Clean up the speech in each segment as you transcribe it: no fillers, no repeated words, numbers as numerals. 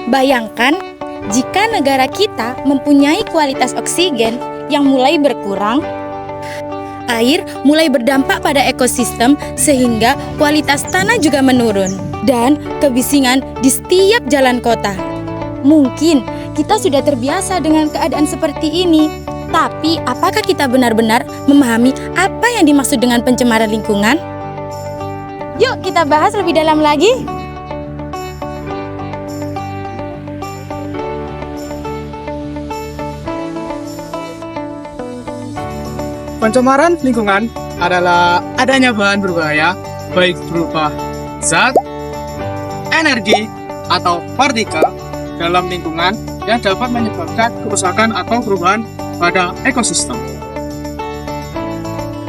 Bayangkan jika negara kita mempunyai kualitas oksigen yang mulai berkurang, air mulai berdampak pada ekosistem sehingga kualitas tanah juga menurun dan kebisingan di setiap jalan kota. Mungkin kita sudah terbiasa dengan keadaan seperti ini, tapi apakah kita benar-benar memahami apa yang dimaksud dengan pencemaran lingkungan? Yuk kita bahas lebih dalam lagi. Pencemaran lingkungan adalah adanya bahan berbahaya, baik berupa zat, energi, atau partikel dalam lingkungan yang dapat menyebabkan kerusakan atau perubahan pada ekosistem.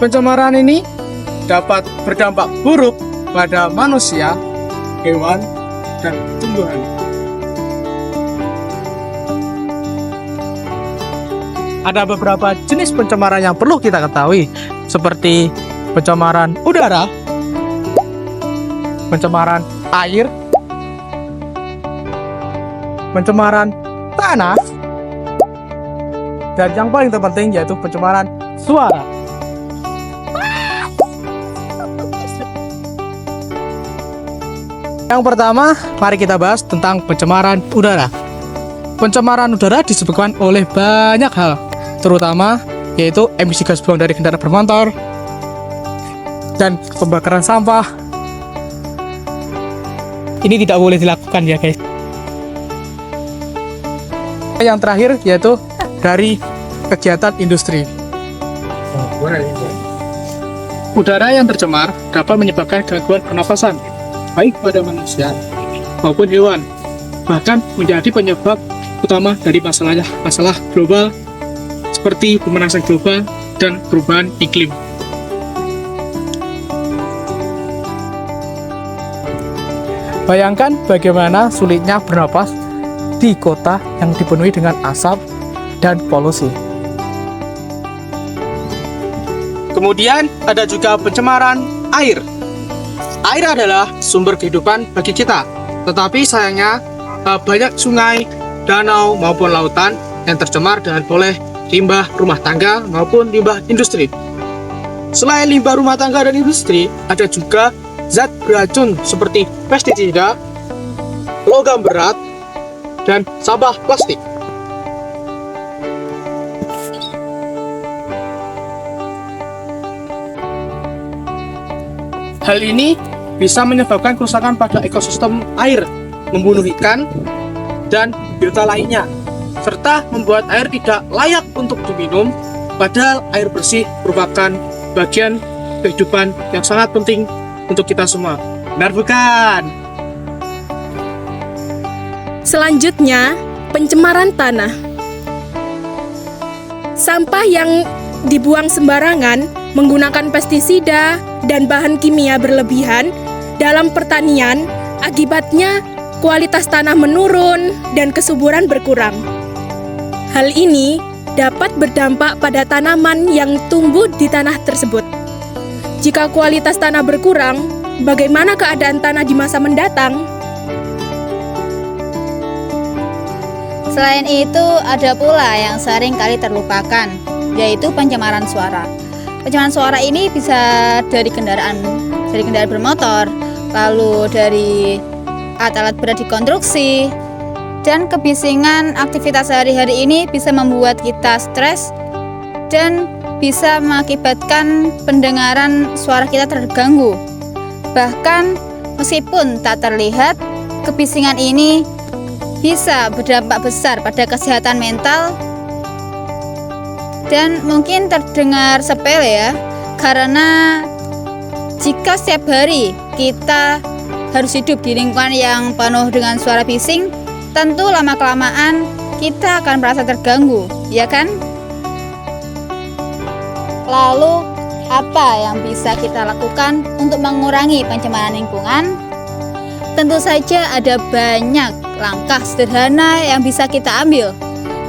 Pencemaran ini dapat berdampak buruk pada manusia, hewan, dan tumbuhan. Ada beberapa jenis pencemaran yang perlu kita ketahui, seperti pencemaran udara, pencemaran air, pencemaran tanah, dan yang paling terpenting yaitu pencemaran suara. Yang pertama, mari kita bahas tentang pencemaran udara. Pencemaran udara disebabkan oleh banyak hal, terutama yaitu emisi gas buang dari kendaraan bermotor dan pembakaran sampah. Ini tidak boleh dilakukan ya guys. Yang terakhir yaitu dari kegiatan industri. Udara yang tercemar dapat menyebabkan gangguan pernafasan, baik pada manusia maupun hewan, bahkan menjadi penyebab utama dari masalah global seperti pemanasan global dan perubahan iklim. Bayangkan bagaimana sulitnya bernapas di kota yang dipenuhi dengan asap dan polusi. Kemudian ada juga pencemaran air. Air adalah sumber kehidupan bagi kita, tetapi sayangnya banyak sungai, danau maupun lautan yang tercemar dengan limbah rumah tangga maupun limbah industri. Selain limbah rumah tangga dan industri, ada juga zat beracun seperti pestisida, logam berat, dan sampah plastik. Hal ini bisa menyebabkan kerusakan pada ekosistem air, membunuh ikan dan biota lainnya, serta membuat air tidak layak untuk diminum, padahal air bersih merupakan bagian kehidupan yang sangat penting untuk kita semua. Benar bukan? Selanjutnya, pencemaran tanah. Sampah yang dibuang sembarangan menggunakan pestisida dan bahan kimia berlebihan dalam pertanian, akibatnya kualitas tanah menurun dan kesuburan berkurang. Hal ini dapat berdampak pada tanaman yang tumbuh di tanah tersebut. Jika kualitas tanah berkurang, bagaimana keadaan tanah di masa mendatang? Selain itu, ada pula yang sering kali terlupakan, yaitu pencemaran suara. Pencemaran suara ini bisa dari kendaraan bermotor, lalu dari alat-alat berat di konstruksi, dan kebisingan aktivitas sehari-hari ini bisa membuat kita stres dan bisa mengakibatkan pendengaran suara kita terganggu. Bahkan meskipun tak terlihat, kebisingan ini bisa berdampak besar pada kesehatan mental dan mungkin terdengar sepele ya, karena jika setiap hari kita harus hidup di lingkungan yang penuh dengan suara bising, tentu lama-kelamaan kita akan merasa terganggu, ya kan? Lalu, apa yang bisa kita lakukan untuk mengurangi pencemaran lingkungan? Tentu saja ada banyak langkah sederhana yang bisa kita ambil,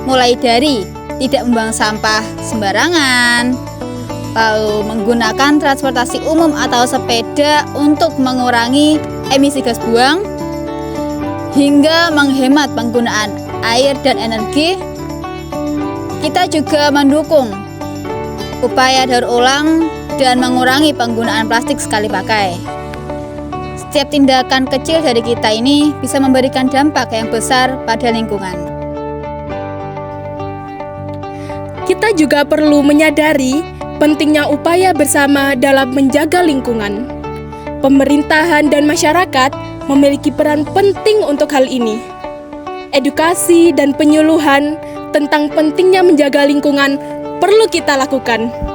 mulai dari tidak membuang sampah sembarangan, lalu menggunakan transportasi umum atau sepeda untuk mengurangi emisi gas buang, hingga menghemat penggunaan air dan energi. Kita juga mendukung upaya daur ulang dan mengurangi penggunaan plastik sekali pakai. Setiap tindakan kecil dari kita ini bisa memberikan dampak yang besar pada lingkungan. Kita juga perlu menyadari pentingnya upaya bersama dalam menjaga lingkungan. Pemerintahan dan masyarakat memiliki peran penting untuk hal ini. Edukasi dan penyuluhan tentang pentingnya menjaga lingkungan perlu kita lakukan.